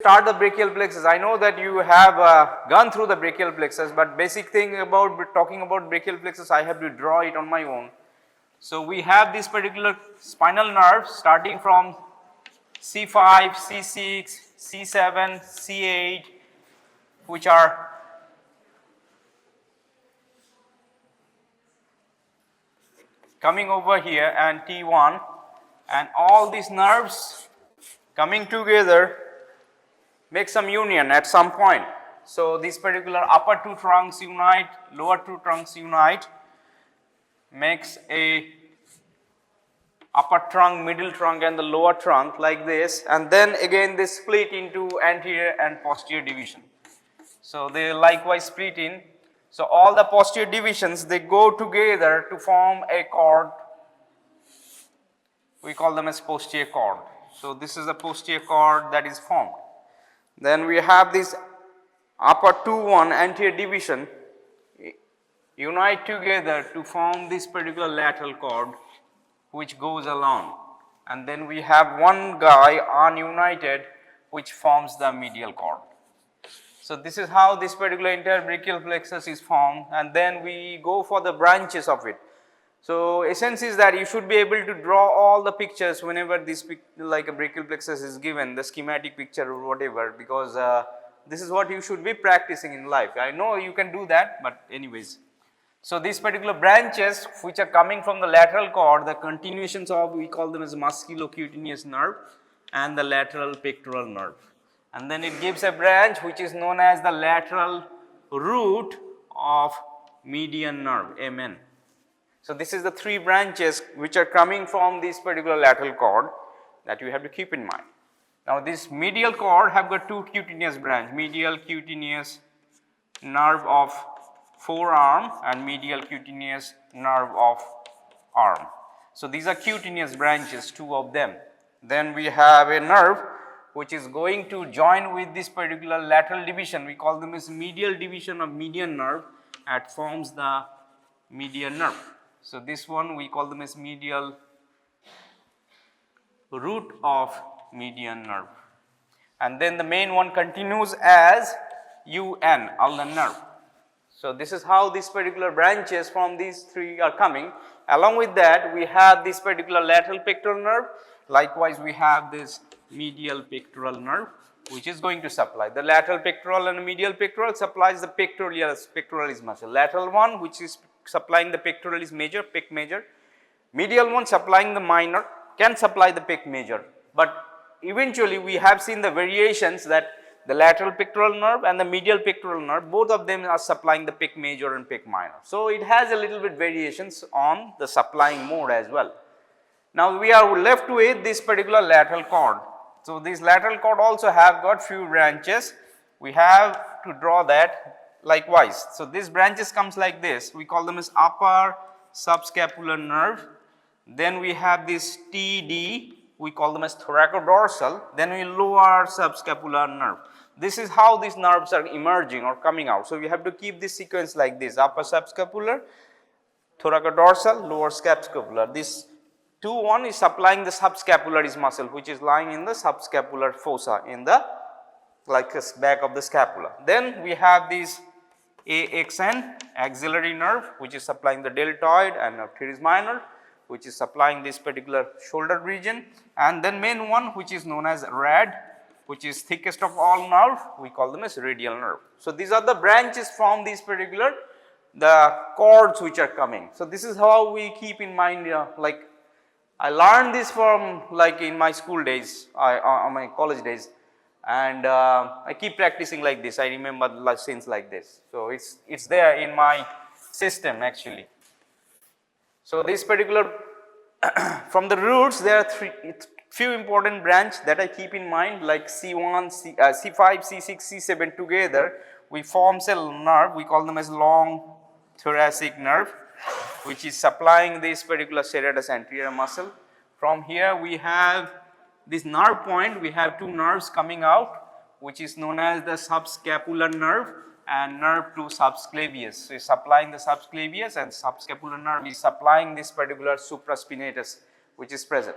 Start the brachial plexus. I know that you have gone through the brachial plexus, but basic thing about talking about brachial plexus, I have to draw it on my own. So we have this particular spinal nerve starting from C5, C6, C7, C8, which are coming over here, and T1, and all these nerves coming together make some union at some point. So these particular upper two trunks unite, lower two trunks unite, makes a upper trunk, middle trunk and the lower trunk like this, and then again they split into anterior and posterior division. So they likewise split in. So all the posterior divisions, they go together to form a cord. We call them as posterior cord. So this is the posterior cord that is formed. Then we have this upper 2-1 anterior division unite together to form this particular lateral cord which goes along, and then we have one guy ununited which forms the medial cord. So this is how this particular entire brachial plexus is formed, and then we go for the branches of it. So essence is that you should be able to draw all the pictures whenever this like a brachial plexus is given, the schematic picture or whatever, because this is what you should be practicing in life. I know you can do that, but anyways. So these particular branches which are coming from the lateral cord, the continuations of, we call them as musculocutaneous nerve and the lateral pectoral nerve. And then it gives a branch which is known as the lateral root of median nerve, MN. So this is the three branches which are coming from this particular lateral cord that you have to keep in mind. Now this medial cord have got two cutaneous branch, medial cutaneous nerve of forearm and medial cutaneous nerve of arm. So these are cutaneous branches, two of them. Then we have a nerve which is going to join with this particular lateral division. We call them as medial division of median nerve and forms the median nerve. So this one we call them as medial root of median nerve, and then the main one continues as UN, ulnar nerve. So this is how these particular branches from these three are coming. Along with that, we have this particular lateral pectoral nerve. Likewise, we have this medial pectoral nerve which is going to supply. The lateral pectoral and medial pectoral supplies the pectoralis muscle. Lateral one which is supplying the pectoralis major, pec major. Medial one supplying the minor, can supply the pec major. But eventually we have seen the variations that the lateral pectoral nerve and the medial pectoral nerve, both of them are supplying the pec major and pec minor. So it has a little bit variations on the supplying mode as well. Now we are left with this particular lateral cord. So this lateral cord also have got few branches. We have to draw that likewise. So these branches comes like this. We call them as upper subscapular nerve. Then we have this TD. We call them as thoracodorsal. Then we lower subscapular nerve. This is how these nerves are emerging or coming out. So we have to keep this sequence like this: upper subscapular, thoracodorsal, lower subscapular. This 2-1 is supplying the subscapularis muscle which is lying in the subscapular fossa in the back of the scapula. Then we have this AXN, axillary nerve, which is supplying the deltoid, and teres minor which is supplying this particular shoulder region, and then main one which is known as RAD, which is thickest of all nerve, we call them as radial nerve. So these are the branches from these particular the cords which are coming. So this is how we keep in mind, like I learned this from like in my school days, my college days, and I keep practicing like this. I remember since like this. So it's there in my system actually. So this particular from the roots there are few important branch that I keep in mind, like C1, C5, C6, C7 together we form a nerve. We call them as long thoracic nerve, which is supplying this particular serratus anterior muscle. From here we have this nerve point. We have two nerves coming out, which is known as the subscapular nerve and nerve to subclavius. So it's supplying the subclavius, and subscapular nerve is supplying this particular supraspinatus which is present.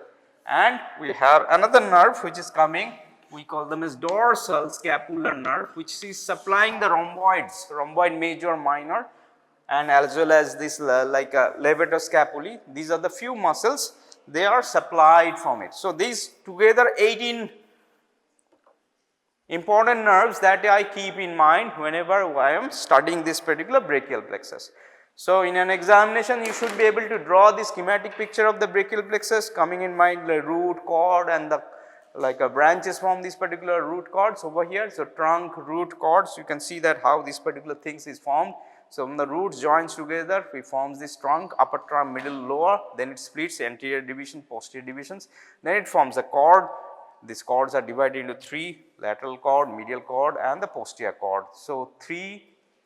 And we have another nerve which is coming we call them as dorsal scapular nerve, which is supplying the rhomboids, rhomboid major, minor, and as well as this like levator scapulae. These are the few muscles, they are supplied from it. So these together 18 important nerves that I keep in mind whenever I am studying this particular brachial plexus. So in an examination you should be able to draw the schematic picture of the brachial plexus, coming in mind the root cord and the branches from these particular root cords over here. So trunk, root cords, you can see that how this particular things is formed. So when the roots joins together, we forms this trunk, upper trunk, middle, lower, then it splits anterior division, posterior divisions, then it forms a cord. These cords are divided into 3: lateral cord, medial cord and the posterior cord. So 3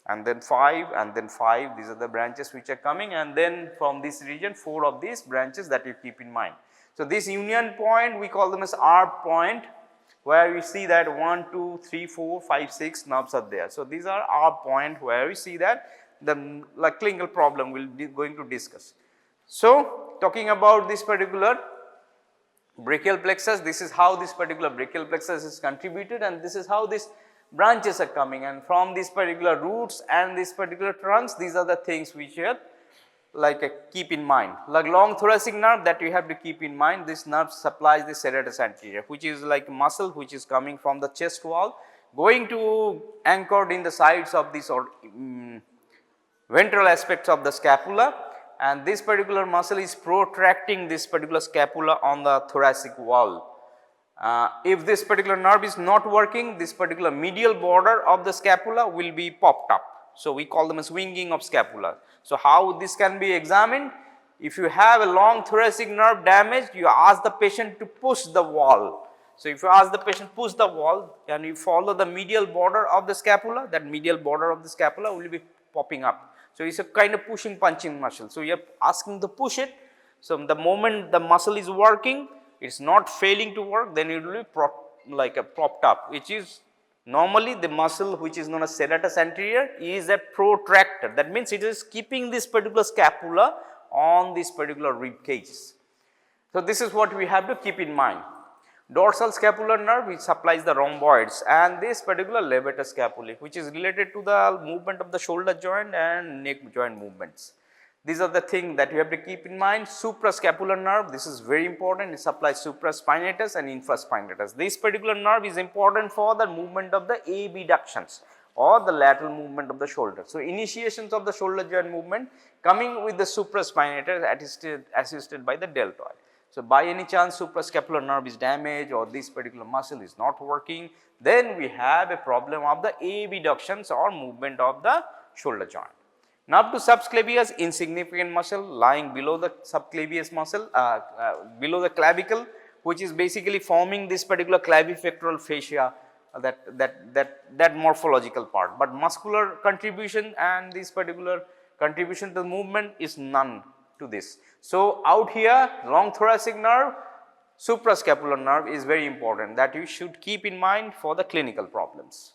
and then 5 and then 5, these are the branches which are coming, and then from this region 4 of these branches that you keep in mind. So this union point we call them as R point, where we see that 1, 2, 3, 4, 5, 6 nerves are there. So these are R point where we see that the clinical problem we will be going to discuss. So talking about this particular brachial plexus, this is how this particular brachial plexus is contributed, and this is how these branches are coming, and from these particular roots and these particular trunks, these are the things which you keep in mind. Like long thoracic nerve that you have to keep in mind, this nerve supplies the serratus anterior, which is like muscle which is coming from the chest wall, going to anchored in the sides of this ventral aspects of the scapula, and this particular muscle is protracting this particular scapula on the thoracic wall. If this particular nerve is not working, this particular medial border of the scapula will be popped up. So we call them as winging of scapula. So how this can be examined? If you have a long thoracic nerve damage, you ask the patient to push the wall. So if you ask the patient push the wall and you follow the medial border of the scapula, that medial border of the scapula will be popping up. So it's a kind of pushing punching muscle. So you are asking to push it. So the moment the muscle is working, it's not failing to work, then it will be propped up, which is normally the muscle which is known as serratus anterior is a protractor. That means it is keeping this particular scapula on this particular rib cages. So this is what we have to keep in mind. Dorsal scapular nerve which supplies the rhomboids, and this particular levator scapulae which is related to the movement of the shoulder joint and neck joint movements. These are the things that you have to keep in mind. Suprascapular nerve, this is very important, it supplies supraspinatus and infraspinatus. This particular nerve is important for the movement of the abductions or the lateral movement of the shoulder. So initiations of the shoulder joint movement coming with the supraspinatus assisted by the deltoid. So by any chance suprascapular nerve is damaged or this particular muscle is not working, then we have a problem of the abductions or movement of the shoulder joint. Now to subsclavius, insignificant muscle lying below the subclavius muscle, below the clavicle, which is basically forming this particular clavipectoral fascia, that morphological part. But muscular contribution and this particular contribution to the movement is none to this. So out here, long thoracic nerve, suprascapular nerve is very important, that you should keep in mind for the clinical problems.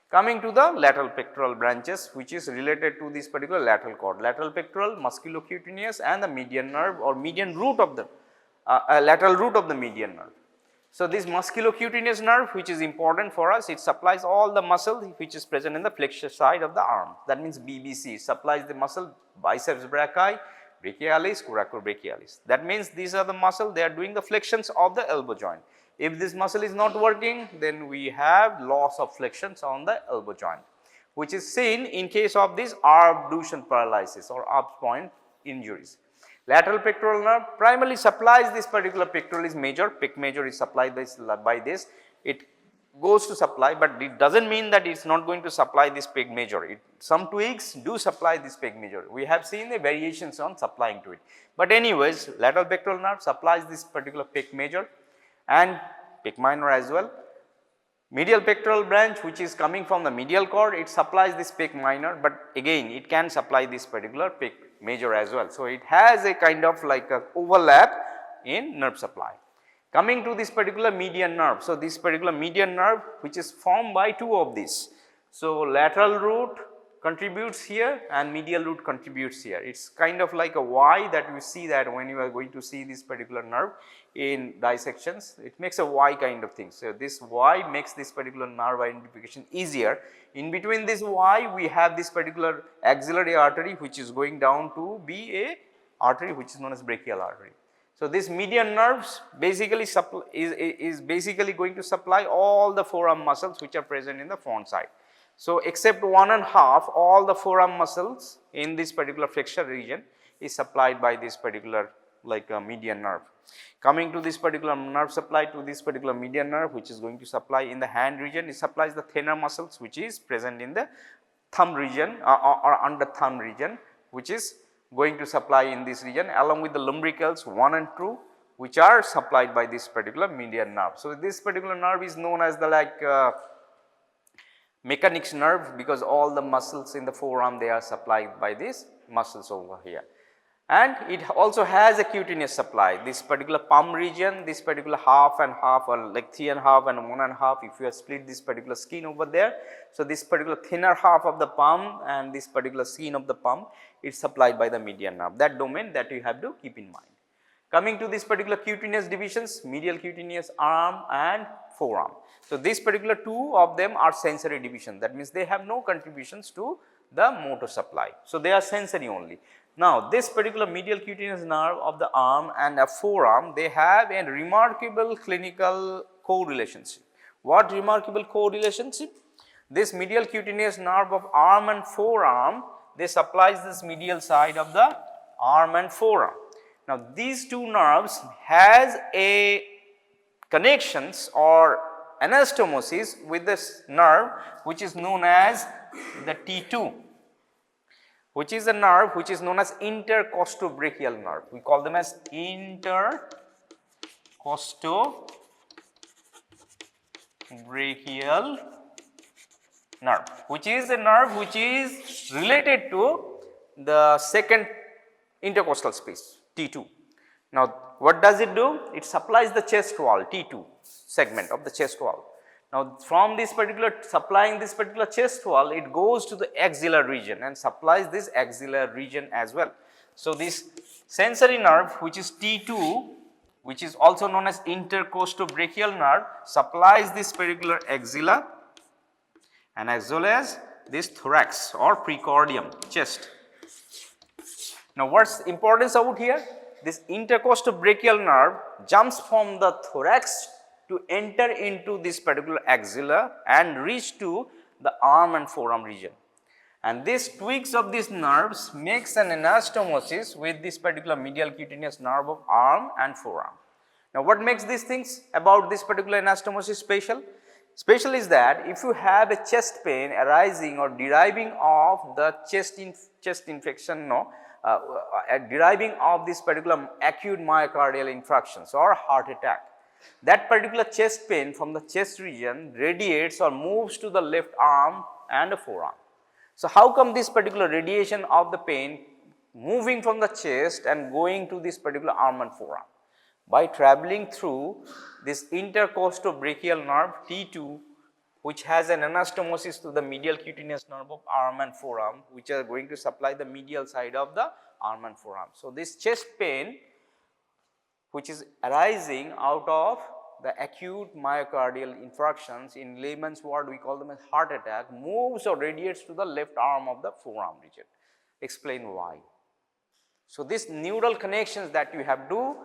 Coming to the lateral pectoral branches, which is related to this particular lateral cord. Lateral pectoral, musculocutaneous and the median nerve or median root of the lateral root of the median nerve. So this musculocutaneous nerve, which is important for us, it supplies all the muscle which is present in the flexure side of the arm. That means BBC, it supplies the muscle biceps brachii, brachialis, coracobrachialis. That means these are the muscle, they are doing the flexions of the elbow joint. If this muscle is not working, then we have loss of flexions on the elbow joint, which is seen in case of this abduction paralysis or abs point injuries. Lateral pectoral nerve primarily supplies this particular pectoralis major, pec major is supplied by this. It goes to supply, but it does not mean that it is not going to supply this pec major. Some tweaks do supply this pec major. We have seen the variations on supplying to it. But anyways, lateral pectoral nerve supplies this particular pec major and pec minor as well. Medial pectoral branch, which is coming from the medial cord, it supplies this pec minor, but again it can supply this particular pec major as well. So it has a kind of like a overlap in nerve supply. Coming to this particular median nerve. So this particular median nerve which is formed by two of these. So lateral root contributes here and medial root contributes here. It's kind of like a Y that you see that when you are going to see this particular nerve in dissections, it makes a Y kind of thing. So, this Y makes this particular nerve identification easier. In between this Y, we have this particular axillary artery which is going down to be a artery which is known as brachial artery. So, this median nerves basically is basically going to supply all the forearm muscles which are present in the front side. So, except 1.5, all the forearm muscles in this particular flexure region is supplied by this particular like a median nerve. Coming to this particular nerve supply to this particular median nerve which is going to supply in the hand region, it supplies the thenar muscles which is present in the thumb region or under thumb region, which is going to supply in this region along with the lumbricals 1 and 2 which are supplied by this particular median nerve. So, this particular nerve is known as the like mechanics nerve because all the muscles in the forearm they are supplied by these muscles over here. And it also has a cutaneous supply. This particular palm region, this particular half and half or like 3.5 and 1.5 if you have split this particular skin over there. So, this particular thinner half of the palm and this particular skin of the palm is supplied by the median nerve, that domain that you have to keep in mind. Coming to this particular cutaneous divisions, medial cutaneous arm and forearm. So, this particular two of them are sensory division, that means they have no contributions to the motor supply. So, they are sensory only. Now, this particular medial cutaneous nerve of the arm and a forearm, they have a remarkable clinical correlationship. What remarkable correlationship? This medial cutaneous nerve of arm and forearm, they supplies this medial side of the arm and forearm. Now, these two nerves has a connections or anastomosis with this nerve which is known as the T2, which is a nerve which is known as intercostobrachial nerve. We call them as intercostobrachial nerve, which is a nerve which is related to the second intercostal space T2. Now, what does it do? It supplies the chest wall T2 segment of the chest wall. Now, from this particular supplying this particular chest wall, it goes to the axillary region and supplies this axillary region as well. So, this sensory nerve which is T2, which is also known as intercostobrachial nerve, supplies this particular axilla and as well as this thorax or precordium chest. Now, what's the importance out here? This intercostobrachial nerve jumps from the thorax to enter into this particular axilla and reach to the arm and forearm region. And these tweaks of these nerves makes an anastomosis with this particular medial cutaneous nerve of arm and forearm. Now, what makes these things about this particular anastomosis special? Special is that if you have a chest pain arising or deriving of the chest infection, deriving of this particular acute myocardial infarctions or heart attack, that particular chest pain from the chest region radiates or moves to the left arm and the forearm. So, how come this particular radiation of the pain moving from the chest and going to this particular arm and forearm? By traveling through this intercostobrachial nerve T2, which has an anastomosis to the medial cutaneous nerve of arm and forearm, which are going to supply the medial side of the arm and forearm. So, this chest pain which is arising out of the acute myocardial infarctions, in layman's word we call them as heart attack, moves or radiates to the left arm of the forearm region. Explain why. So, these neural connections that you have to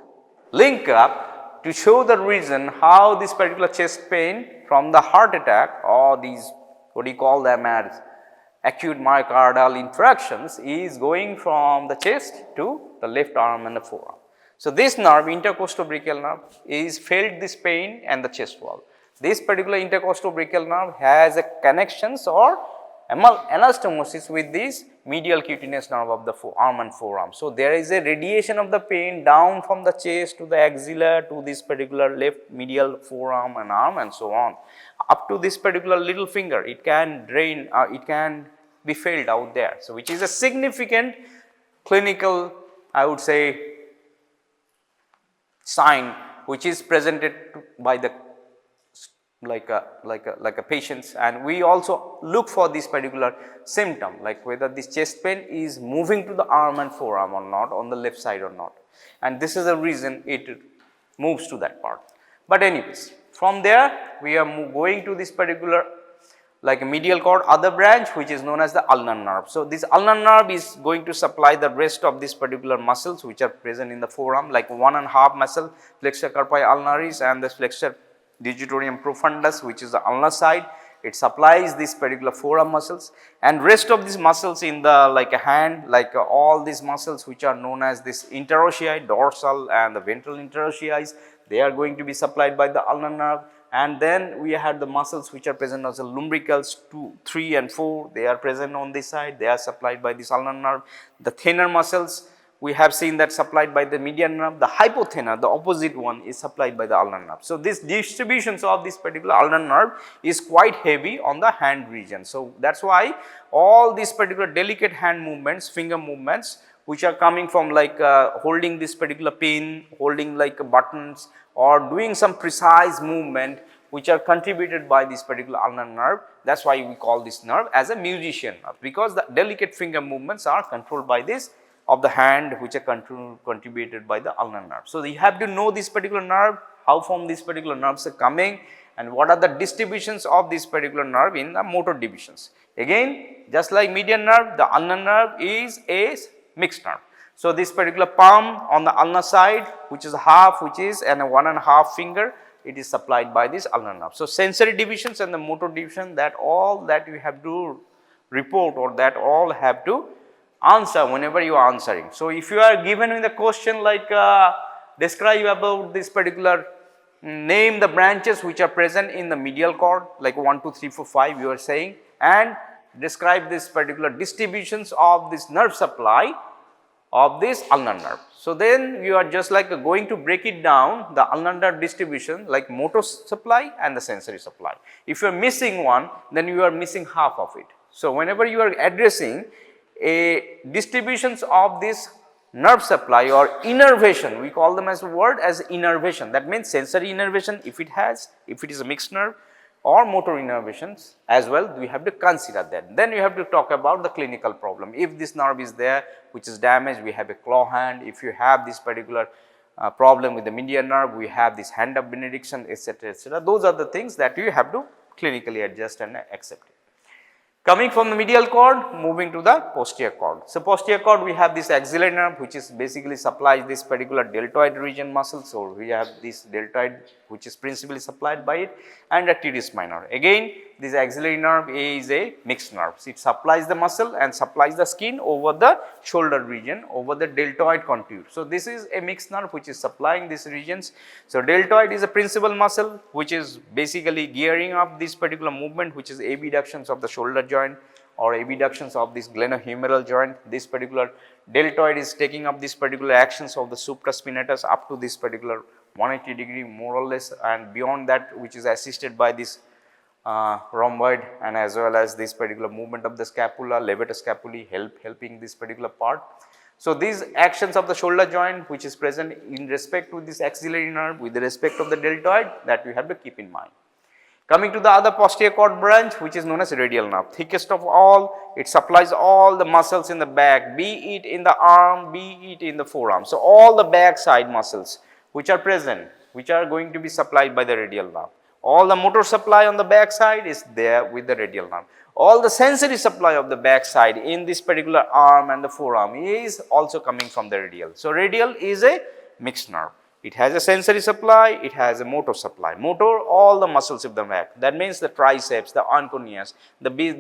link up to show the reason how this particular chest pain from the heart attack or these what do you call them as acute myocardial infarctions is going from the chest to the left arm and the forearm. So, this nerve intercostobrachial nerve is felt this pain and the chest wall. This particular intercostobrachial nerve has a connections or anastomosis with this medial cutaneous nerve of the arm and forearm. So, there is a radiation of the pain down from the chest to the axilla to this particular left medial forearm and arm and so on up to this particular little finger. It can drain, it can be felt out there. So, which is a significant clinical, I would say, sign which is presented by the like a patient's, and we also look for this particular symptom, like whether this chest pain is moving to the arm and forearm or not, on the left side or not, and this is the reason it moves to that part. But anyways, from there we are going to this particular like a medial cord other branch, which is known as the ulnar nerve. So, this ulnar nerve is going to supply the rest of these particular muscles which are present in the forearm, like 1.5 muscle, flexor carpi ulnaris and the flexor digitorum profundus, which is the ulnar side. It supplies this particular forearm muscles, and rest of these muscles in the like a hand, like all these muscles which are known as this interossei, dorsal and the ventral interossei, they are going to be supplied by the ulnar nerve. And then we have the muscles which are present as the lumbricals 2, 3 and 4, they are present on this side, they are supplied by this ulnar nerve. The thenar muscles, we have seen that supplied by the median nerve. The hypothenar, the opposite one, is supplied by the ulnar nerve. So, this distributions of this particular ulnar nerve is quite heavy on the hand region. So, that is why all these particular delicate hand movements, finger movements, which are coming from like holding this particular pin, holding like buttons, or doing some precise movement which are contributed by this particular ulnar nerve. That is why we call this nerve as a musician nerve, because the delicate finger movements are controlled by this of the hand, which are contributed by the ulnar nerve. So, you have to know this particular nerve, how from these particular nerves are coming, and what are the distributions of this particular nerve in the motor divisions. Again, just like median nerve, the ulnar nerve is a mixed nerve. So, this particular palm on the ulnar side, which is half, which is and a 1.5 finger, it is supplied by this ulnar nerve. So, sensory divisions and the motor division, that all that you have to report, or that all have to answer whenever you are answering. So, if you are given in the question like describe about this particular, name the branches which are present in the medial cord, like 1, 2, 3, 4, 5 you are saying, and describe this particular distributions of this nerve supply of this ulnar nerve. So, then you are just like going to break it down, the ulnar nerve distribution, like motor supply and the sensory supply. If you are missing one, then you are missing half of it. So, whenever you are addressing a distributions of this nerve supply or innervation, we call them as a word as innervation, that means sensory innervation if it has, if it is a mixed nerve, or motor innervations as well, we have to consider that. Then you have to talk about the clinical problem. If this nerve is there which is damaged, we have a claw hand. If you have this particular problem with the median nerve, we have this hand of benediction, etc., etc. Those are the things that you have to clinically adjust and accept it. Coming from the medial cord, moving to the posterior cord. So, posterior cord, we have this axillary nerve which is basically supplies this particular deltoid region muscle. So, we have this deltoid which is principally supplied by it, and a teres minor. Again, this axillary nerve is a mixed nerve. So, it supplies the muscle and supplies the skin over the shoulder region, over the deltoid contour. So, this is a mixed nerve which is supplying these regions. So, deltoid is a principal muscle which is basically gearing up this particular movement, which is abductions of the shoulder joint or abductions of this glenohumeral joint. This particular deltoid is taking up this particular actions of the supraspinatus up to this particular 180 degree more or less, and beyond that, which is assisted by this rhomboid, and as well as this particular movement of the scapula, levator scapulae helping this particular part. So, these actions of the shoulder joint which is present in respect to this axillary nerve with respect of the deltoid, that we have to keep in mind. Coming to the other posterior cord branch, which is known as radial nerve, thickest of all, it supplies all the muscles in the back, be it in the arm, be it in the forearm. So, all the back side muscles which are present, which are going to be supplied by the radial nerve. All the motor supply on the back side is there with the radial nerve. All the sensory supply of the back side in this particular arm and the forearm is also coming from the radial. So, radial is a mixed nerve. It has a sensory supply, it has a motor supply. Motor, all the muscles of the back. That means the triceps, the anconeus,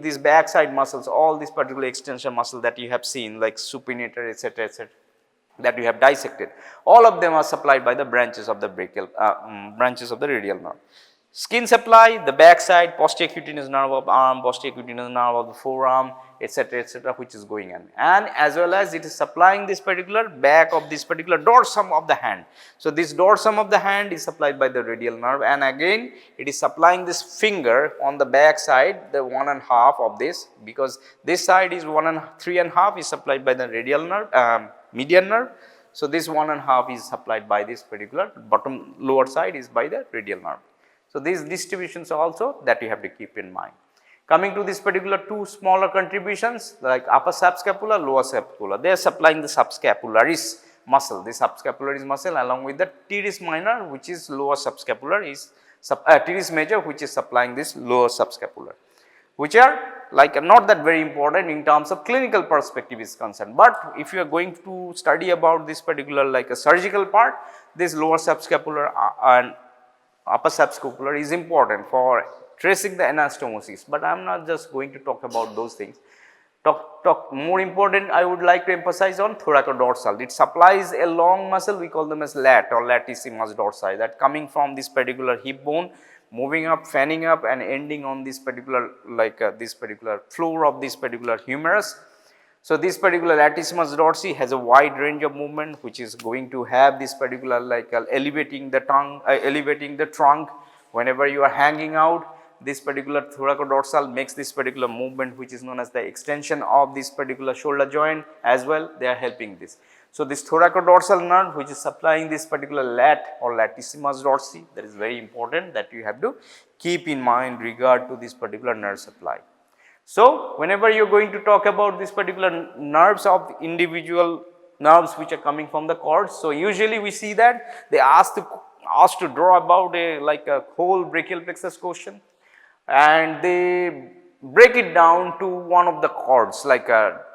these backside muscles, all these particular extension muscle that you have seen, like supinator, etc., etc., that we have dissected. All of them are supplied by the branches of the brachial, branches of the radial nerve. Skin supply, the back side, posterior cutaneous nerve of arm, posterior cutaneous nerve of the forearm, etc., which is going on, and as well as it is supplying this particular back of this particular dorsum of the hand. So, this dorsum of the hand is supplied by the radial nerve, and again it is supplying this finger on the back side, the 1.5 of this, because this side is 3.5 is supplied by the radial nerve, median nerve. So, this 1.5 is supplied by this particular bottom lower side is by the radial nerve. So, these distributions also that you have to keep in mind. Coming to this particular two smaller contributions like upper subscapular, lower subscapular, they are supplying the subscapularis muscle. This subscapularis muscle along with the teres minor, which is lower subscapular, is teres major, which is supplying this lower subscapular, which are like not that very important in terms of clinical perspective is concerned. But if you are going to study about this particular like a surgical part, this lower subscapular and upper subscapular is important for tracing the anastomosis, but I am not just going to talk about those things. Talk more important, I would like to emphasize on thoracodorsal. It supplies a long muscle, we call them as lat or latissimus dorsi, that coming from this particular hip bone, moving up, fanning up and ending on this particular like this particular floor of this particular humerus. So, this particular latissimus dorsi has a wide range of movement, which is going to have this particular like elevating the tongue, elevating the trunk whenever you are hanging out. This particular thoracodorsal makes this particular movement, which is known as the extension of this particular shoulder joint as well. They are helping this. So, this thoracodorsal nerve, which is supplying this particular lat or latissimus dorsi, that is very important that you have to keep in mind regard to this particular nerve supply. So, whenever you are going to talk about this particular nerves of individual nerves which are coming from the cords, so usually we see that they ask to draw about a like a whole brachial plexus question, and they break it down to one of the cords like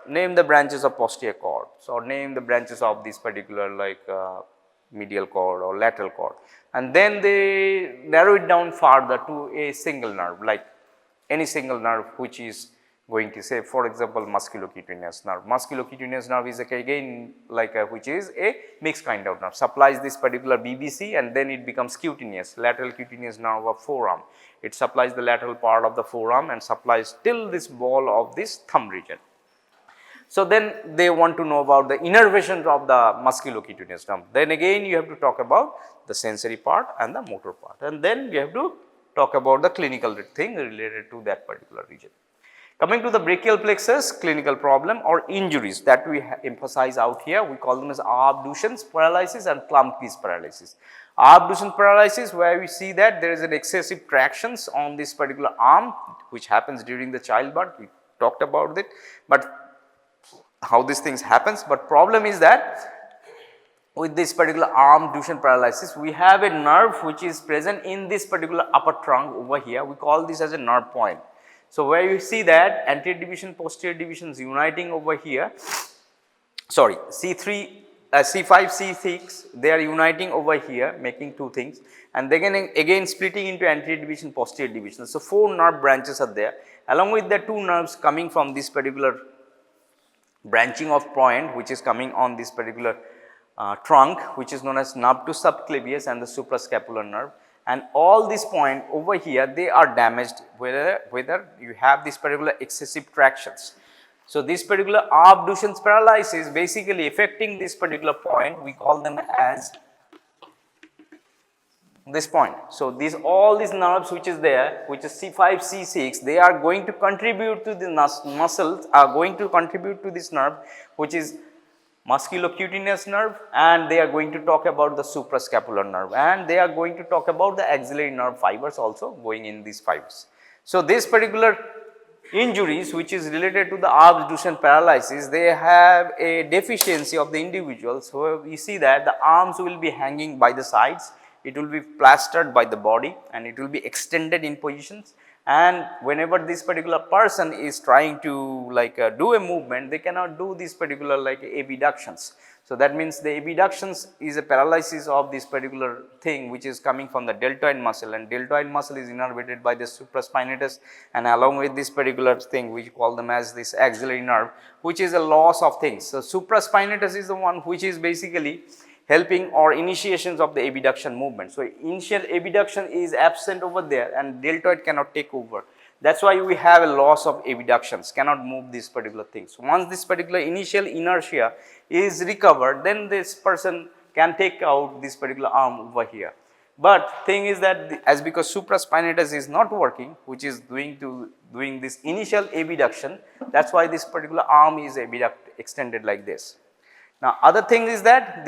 name the branches of posterior cords or name the branches of this particular like medial cord or lateral cord, and then they narrow it down further to a single nerve like any single nerve which is going to say for example musculocutaneous nerve. Musculocutaneous nerve is again like which is a mixed kind of nerve, supplies this particular BBC and then it becomes cutaneous, lateral cutaneous nerve of forearm. It supplies the lateral part of the forearm and supplies till this ball of this thumb region. So, then they want to know about the innervations of the musculocutaneous nerve. Then again you have to talk about the sensory part and the motor part, and then you have to talk about the clinical thing related to that particular region. Coming to the brachial plexus clinical problem or injuries that we emphasize out here, we call them as abducens paralysis and Klumpke's paralysis. Abducens paralysis, where we see that there is an excessive tractions on this particular arm which happens during the childbirth. We talked about it, but how these things happens, but problem is that with this particular arm abduction paralysis, we have a nerve which is present in this particular upper trunk over here. We call this as a nerve point. So, where you see that anterior division, posterior divisions uniting over here, sorry C3, C5, C6, they are uniting over here making two things, and then again splitting into anterior division, posterior division. So, 4 nerve branches are there, along with the 2 nerves coming from this particular branching of point which is coming on this particular trunk, which is known as nerve to subclavius and the suprascapular nerve, and all these point over here they are damaged whether you have this particular excessive tractions. So, this particular abducens paralysis basically affecting this particular point, we call them as this point. So, all these nerves which is there, which is C5, C6, they are going to contribute to the muscles, are going to contribute to this nerve which is musculocutaneous nerve, and they are going to talk about the suprascapular nerve, and they are going to talk about the axillary nerve fibers also going in these fibers. So, this particular injuries which is related to the abducens paralysis, they have a deficiency of the individual. So, we see that the arms will be hanging by the sides, it will be plastered by the body and it will be extended in positions, and whenever this particular person is trying to like do a movement, they cannot do this particular like abductions. So, that means the abductions is a paralysis of this particular thing which is coming from the deltoid muscle, and deltoid muscle is innervated by the supraspinatus, and along with this particular thing we call them as this axillary nerve, which is a loss of things. So, supraspinatus is the one which is basically helping or initiations of the abduction movement. So, initial abduction is absent over there and deltoid cannot take over. That is why we have a loss of abductions, cannot move these particular things. Once this particular initial inertia is recovered, then this person can take out this particular arm over here. But thing is that as because supraspinatus is not working, which is doing this initial abduction, that is why this particular arm is extended like this. Now, other thing is that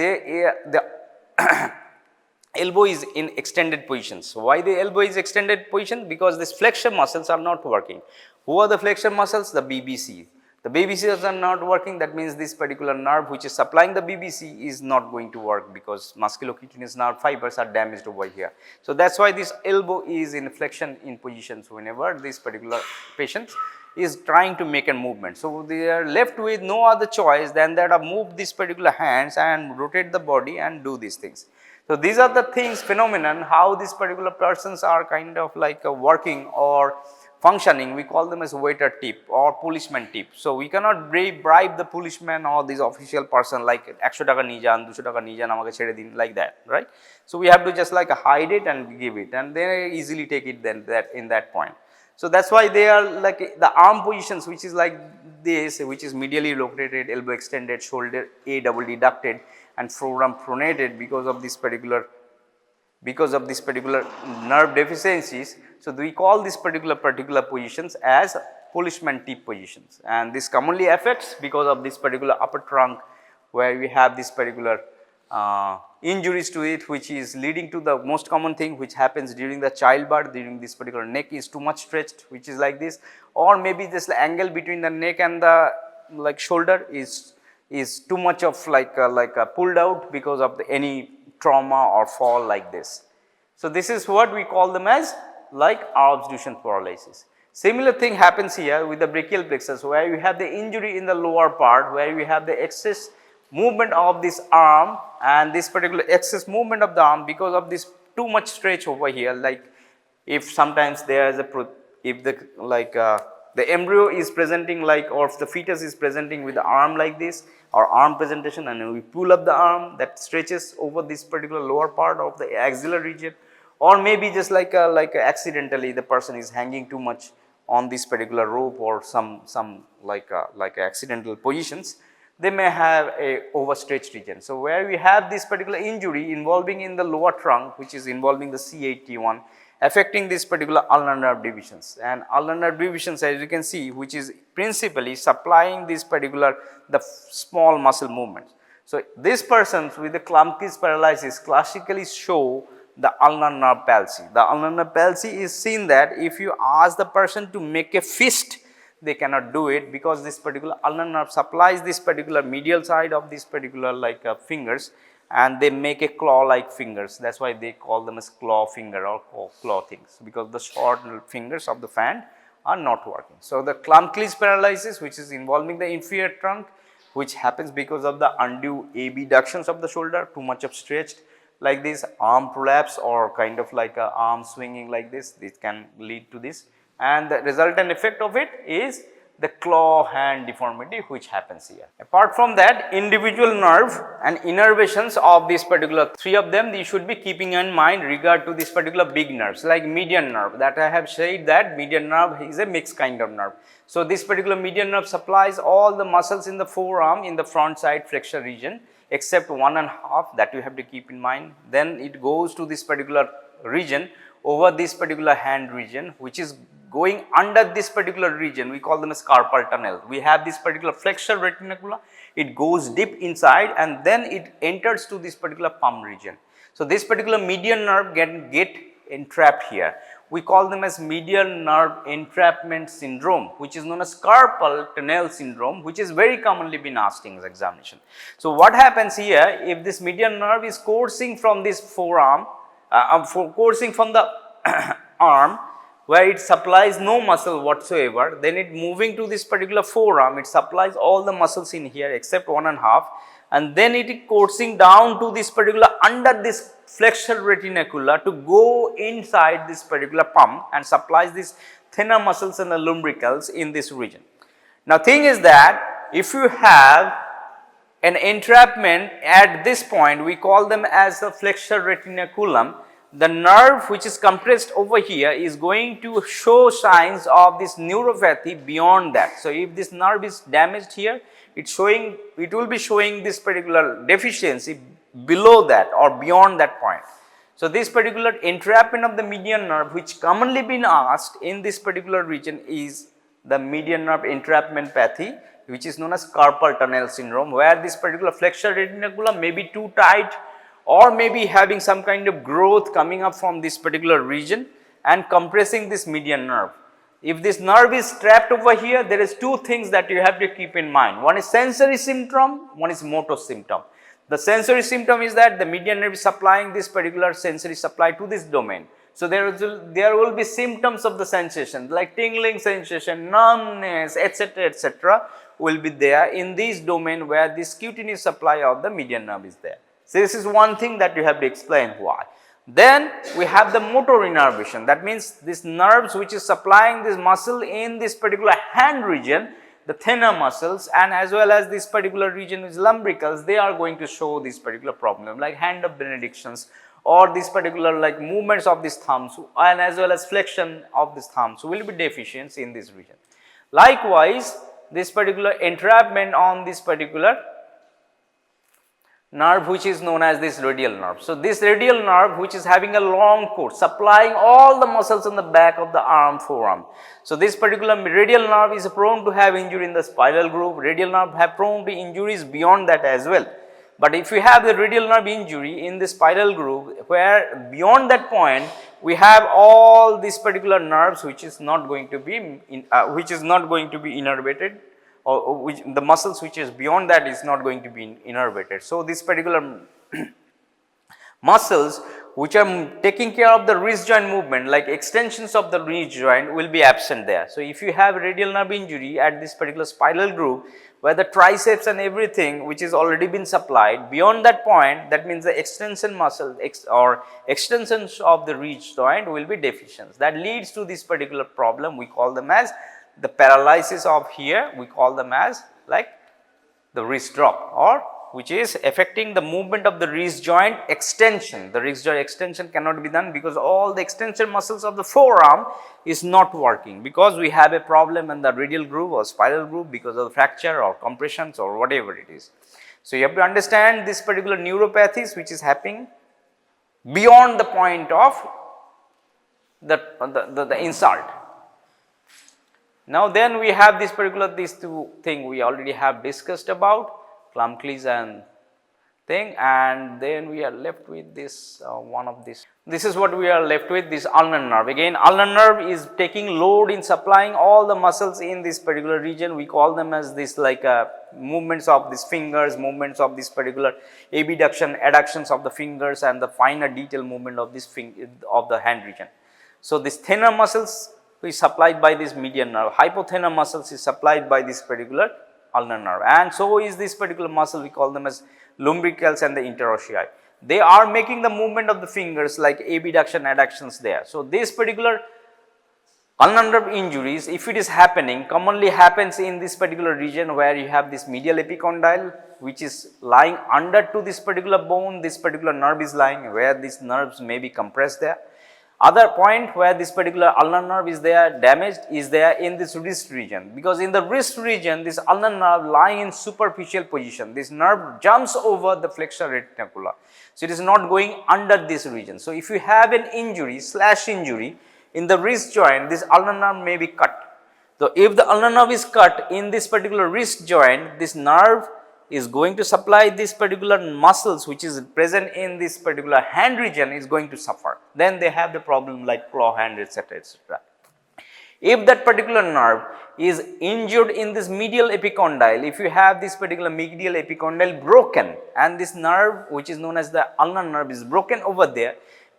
elbow is in extended position. So, why the elbow is extended position? Because these flexor muscles are not working. Who are the flexor muscles? The BBC. The BBCs are not working, that means this particular nerve which is supplying the BBC is not going to work because musculocutaneous nerve fibers are damaged over here. So, that is why this elbow is in flexion in positions whenever this particular patient is trying to make a movement. So, they are left with no other choice than that of move these particular hands and rotate the body and do these things. So, these are the things phenomenon how these particular persons are kind of like working or functioning. We call them as waiter tip or policeman tip. So, we cannot bribe the policeman or this official person like 100 টাকা নিয়ে যান 200 টাকা নিয়ে যান আমাকে ছেড়ে দিন like that, right. So, we have to just like hide it and give it and they easily take it then that in that point. So, that is why they are like the arm positions which is like this, which is medially rotated, elbow extended, shoulder A double deducted and forearm pronated because of this particular nerve deficiencies. So, we call this particular positions as policeman tip positions, and this commonly affects because of this particular upper trunk where we have this particular injuries to it, which is leading to the most common thing which happens during the childbirth. During this particular neck is too much stretched, which is like this, or maybe this angle between the neck and the like shoulder is too much of like pulled out because of any trauma or fall like this. So, this is what we call them as like obstruction paralysis. Similar thing happens here with the brachial plexus where you have the injury in the lower part where we have the excess movement of this arm and this particular excess movement of the arm because of this too much stretch over here. Like if sometimes there is a if the like the embryo is presenting like or if the fetus is presenting with the arm like this or arm presentation and we pull up the arm that stretches over this particular lower part of the axillary region, or maybe just like accidentally the person is hanging too much on this particular rope or some like accidental positions, they may have a overstretched region. So, where we have this particular injury involving in the lower trunk which is involving the C81 affecting this particular ulnar nerve divisions, and ulnar nerve divisions as you can see which is principally supplying this particular the small muscle movements. So, these persons with the Klumpke's paralysis classically show the ulnar nerve palsy. The ulnar nerve palsy is seen that if you ask the person to make a fist, they cannot do it because this particular ulnar nerve supplies this particular medial side of this particular like fingers and they make a claw like fingers. That is why they call them as claw finger or claw things because the short fingers of the hand are not working. So, the Klumpke's paralysis which is involving the inferior trunk which happens because of the undue abductions of the shoulder, too much of stretched like this, arm prolapse or kind of like a arm swinging like this can lead to this, and the resultant effect of it is the claw hand deformity which happens here. Apart from that, individual nerve and innervations of this particular three of them you should be keeping in mind regard to this particular big nerves like median nerve that I have said that median nerve is a mixed kind of nerve. So, this particular median nerve supplies all the muscles in the forearm in the front side flexor region except 1.5 that you have to keep in mind. Then it goes to this particular region over this particular hand region which is going under this particular region, we call them as carpal tunnel. We have this particular flexor reticula, it goes deep inside and then it enters to this particular palm region. So, this particular median nerve get entrapped here. We call them as medial nerve entrapment syndrome which is known as carpal tunnel syndrome which is very commonly been asked in examination. So, what happens here if this median nerve is coursing from this forearm, coursing from the arm where it supplies no muscle whatsoever, then it moving to this particular forearm, it supplies all the muscles in here except 1.5 and then it is coursing down to this particular under this flexor reticula to go inside this particular palm and supplies these thinner muscles and the lumbricals in this region. Now, thing is that if you have an entrapment at this point, we call them as the flexor reticulum, the nerve which is compressed over here is going to show signs of this neuropathy beyond that. So, if this nerve is damaged here, it will be showing this particular deficiency below that or beyond that point. So, this particular entrapment of the median nerve which commonly been asked in this particular region is the median nerve entrapment pathy which is known as carpal tunnel syndrome where this particular flexor reticulum may be too tight or maybe having some kind of growth coming up from this particular region and compressing this median nerve. If this nerve is trapped over here, there is two things that you have to keep in mind. One is sensory symptom, one is motor symptom. The sensory symptom is that the median nerve is supplying this particular sensory supply to this domain. So, there will be symptoms of the sensation like tingling sensation, numbness, etc. will be there in this domain where this cutaneous supply of the median nerve is there. So, this is one thing that you have to explain why. Then we have the motor innervation, that means this nerves which is supplying this muscle in this particular hand region, the thinner muscles, and as well as this particular region is lumbricals, they are going to show this particular problem like hand of benedictions or this particular like movements of these thumbs and as well as flexion of these thumbs will be deficient in this region. Likewise, this particular entrapment on this particular nerve which is known as this radial nerve. So, this radial nerve which is having a long cord supplying all the muscles in the back of the arm, forearm. So, this particular radial nerve is prone to have injury in the spinal groove, radial nerve have prone to injuries beyond that as well. But if you have the radial nerve injury in the spinal groove where beyond that point we have all these particular nerves which is not going to be innervated, or which the muscles which is beyond that is not going to be innervated. So, this particular muscles which are taking care of the wrist joint movement like extensions of the wrist joint will be absent there. So, if you have radial nerve injury at this particular spinal groove where the triceps and everything which is already been supplied beyond that point, that means the extension muscle or extensions of the wrist joint will be deficient. That leads to this particular problem, we call them as the paralysis of here, we call them as like the wrist drop, or which is affecting the movement of the wrist joint extension. The wrist joint extension cannot be done because all the extension muscles of the forearm is not working because we have a problem in the radial groove or spinal groove because of the fracture or compressions or whatever it is. So, you have to understand this particular neuropathies which is happening beyond the point of the insult. Now, then we have this particular these two thing we already have discussed about Klumpke's and thing, and then we are left with this one of this. This is what we are left with, this ulnar nerve. Again, ulnar nerve is taking load in supplying all the muscles in this particular region. We call them as this like movements of these fingers, movements of this particular abduction, adductions of the fingers, and the finer detail movement of this of the hand region. So, this thinner muscles is supplied by this median nerve, hypothenar muscles is supplied by this particular ulnar nerve, and so is this particular muscle, we call them as lumbricals and the interossei. They are making the movement of the fingers like abduction, adductions there. So, this particular ulnar nerve injuries, if it is happening, commonly happens in this particular region where you have this medial epicondyle which is lying under to this particular bone, this particular nerve is lying where these nerves may be compressed there. Other point where this particular ulnar nerve is there, damaged is there in this wrist region, because in the wrist region this ulnar nerve lying in superficial position, this nerve jumps over the flexor reticula. So, it is not going under this region. So, if you have an injury, slash injury in the wrist joint, this ulnar nerve may be cut. So, if the ulnar nerve is cut in this particular wrist joint, this nerve is going to supply this particular muscles which is present in this particular hand region is going to suffer. Then they have the problem like claw hand, etc. If that particular nerve is injured in this medial epicondyle, if you have this particular medial epicondyle broken and this nerve which is known as the ulnar nerve is broken over there,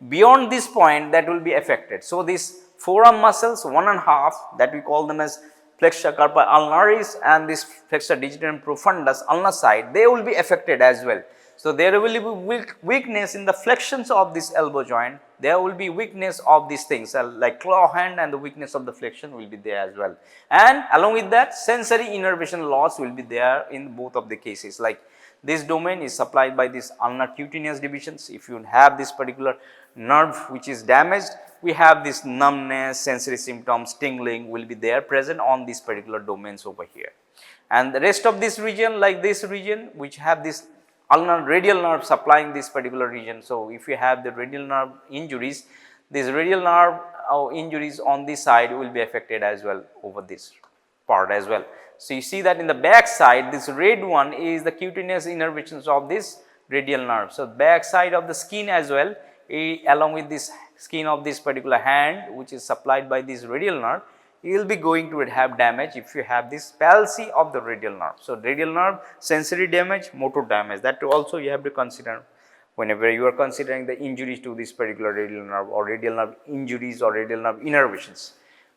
beyond this point that will be affected. So, these forearm muscles 1.5 that we call them as flexor carpi ulnaris and this flexor digitorum profundus ulnar side, they will be affected as well. So, there will be weakness in the flexions of this elbow joint, there will be weakness of these things like claw hand, and the weakness of the flexion will be there as well. And along with that, sensory innervation loss will be there in both of the cases, like this domain is supplied by this ulnar cutaneous divisions. If you have this particular nerve which is damaged, we have this numbness, sensory symptoms, tingling will be there present on these particular domains over here. And the rest of this region, like this region which have this ulnar radial nerve supplying this particular region. So, if you have the radial nerve injuries, this radial nerve injuries on this side will be affected as well over this part as well. So, you see that in the back side, this red one is the cutaneous innervations of this radial nerve. So, back side of the skin as well, along with this skin of this particular hand which is supplied by this radial nerve, you will be going to have damage if you have this palsy of the radial nerve. So, radial nerve sensory damage, motor damage, that also you have to consider whenever you are considering the injuries to this particular radial nerve or radial nerve injuries or radial nerve innervations.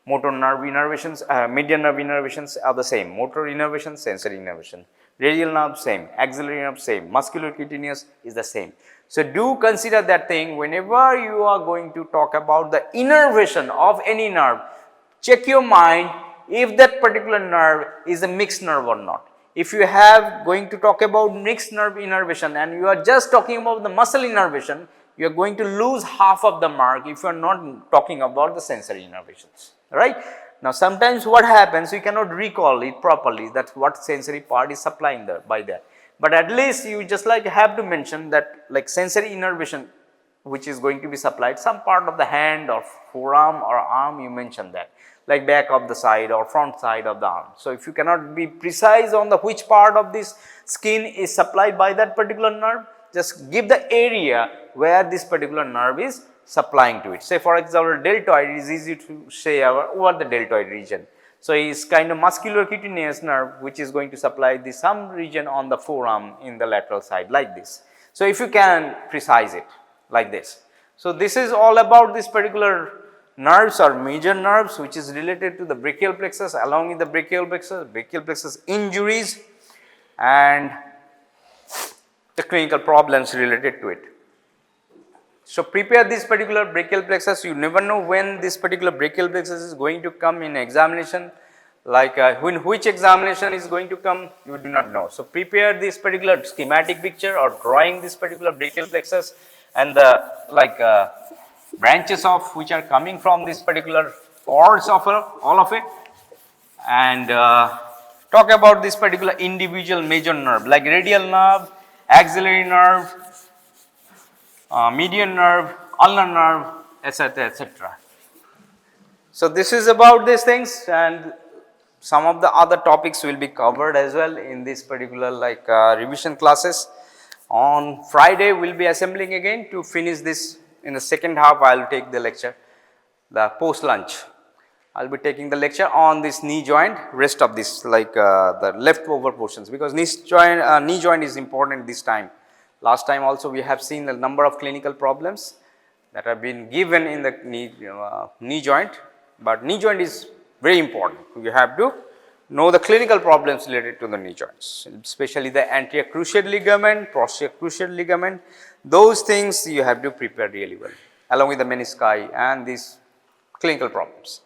Motor nerve innervations, median nerve innervations are the same, motor innervation, sensory innervation, radial nerve same, axillary nerve same, musculocutaneous is the same. So, do consider that thing whenever you are going to talk about the innervation of any nerve, check your mind if that particular nerve is a mixed nerve or not. If you have going to talk about mixed nerve innervation and you are just talking about the muscle innervation, you are going to lose half of the mark if you are not talking about the sensory innervations, right. Now, sometimes what happens, you cannot recall it properly, that what sensory part is supplying there by that. But at least you just like have to mention that like sensory innervation which is going to be supplied some part of the hand or forearm or arm, you mention that, like back of the side or front side of the arm. So, if you cannot be precise on the which part of this skin is supplied by that particular nerve, just give the area where this particular nerve is supplying to it. Say for example, deltoid is easy to say over the deltoid region. So, it is kind of musculocutaneous nerve which is going to supply the some region on the forearm in the lateral side like this. So, if you can precise it like this. So, this is all about this particular nerves or major nerves which is related to the brachial plexus, along with the brachial plexus injuries and the clinical problems related to it. So, prepare this particular brachial plexus, you never know when this particular brachial plexus is going to come in examination, like when which examination is going to come, you do not know. So, prepare this particular schematic picture or drawing this particular brachial plexus and the like branches of which are coming from this particular cords of all of it, and talk about this particular individual major nerve like radial nerve, axillary nerve, median nerve, ulnar nerve, etc., etc. So, this is about these things, and some of the other topics will be covered as well in this particular like revision classes. On Friday, we will be assembling again to finish this. In the second half, I will take the lecture, the post lunch. I will be taking the lecture on this knee joint, rest of this like the leftover portions, because knee joint is important this time. Last time also we have seen a number of clinical problems that have been given in the knee joint, but knee joint is very important. You have to know the clinical problems related to the knee joints, especially the anterior cruciate ligament, posterior cruciate ligament. Those things you have to prepare really well, along with the menisci and these clinical problems.